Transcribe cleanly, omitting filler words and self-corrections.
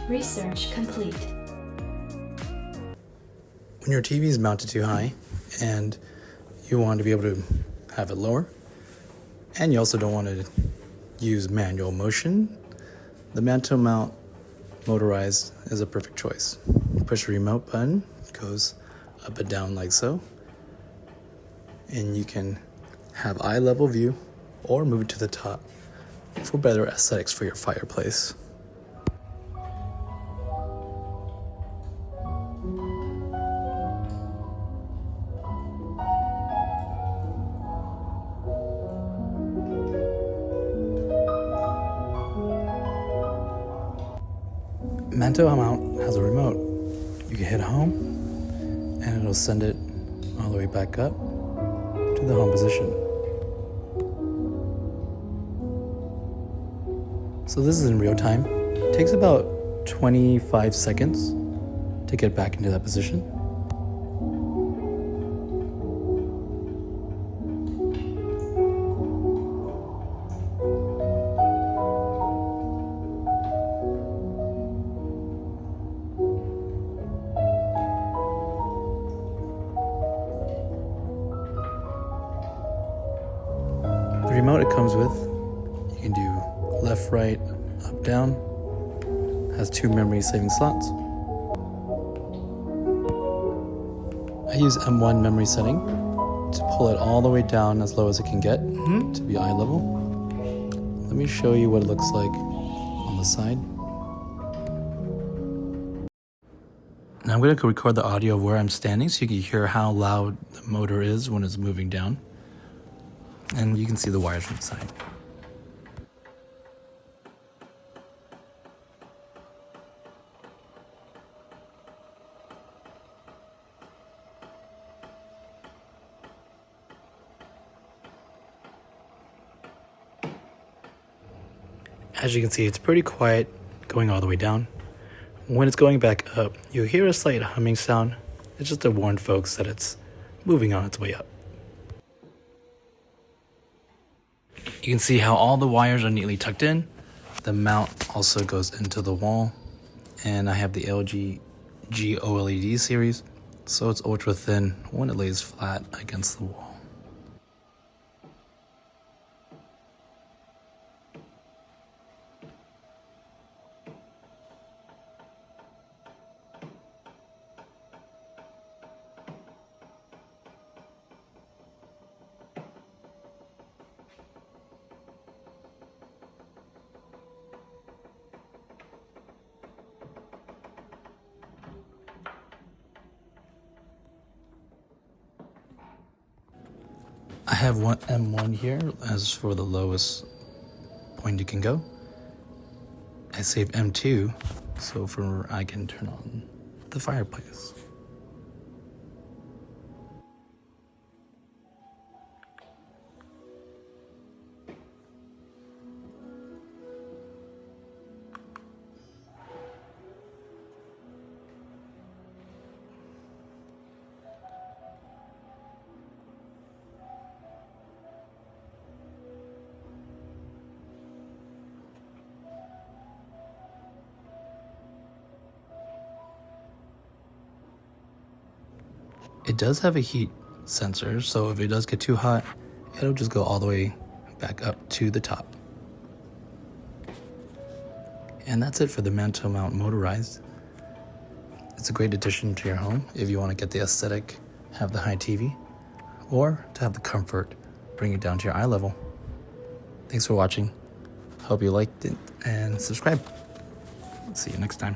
Research complete. When your TV is mounted too high and you want to be able to have it lower, and you also don't want to use manual motion, the Mantto Motorized is a perfect choice. Push the remote button, goes up and down like so, and you can have eye level view or move it to the top for better aesthetics for your fireplace. Mantto mount has a remote. You can hit home and it'll send it all the way back up to the home position. So this is in real time. It takes about 25 seconds to get back into that position. The remote it comes with, you can do left, right, up, down. Has 2 memory saving slots. I use M1 memory setting to pull it all the way down as low as it can get to be eye level. Let me show you what it looks like on the side. Now I'm going to record the audio of where I'm standing so you can hear how loud the motor is when it's moving down. And you can see the wires from the side. As you can see, it's pretty quiet going all the way down. When it's going back up, you'll hear a slight humming sound. It's just to warn folks that it's moving on its way up. You can see how all the wires are neatly tucked in. The mount also goes into the wall. And I have the LG OLED series, so it's ultra thin when it lays flat against the wall. I have one M1 here as for the lowest point you can go. I save M2 so for I can turn on the fireplace. It does have a heat sensor, so if it does get too hot, it'll just go all the way back up to the top. And that's it for the Mantto Motorized. It's a great addition to your home if you want to get the aesthetic, have the high TV, or to have the comfort, bring it down to your eye level. Thanks for watching. Hope you liked it and subscribe. See you next time.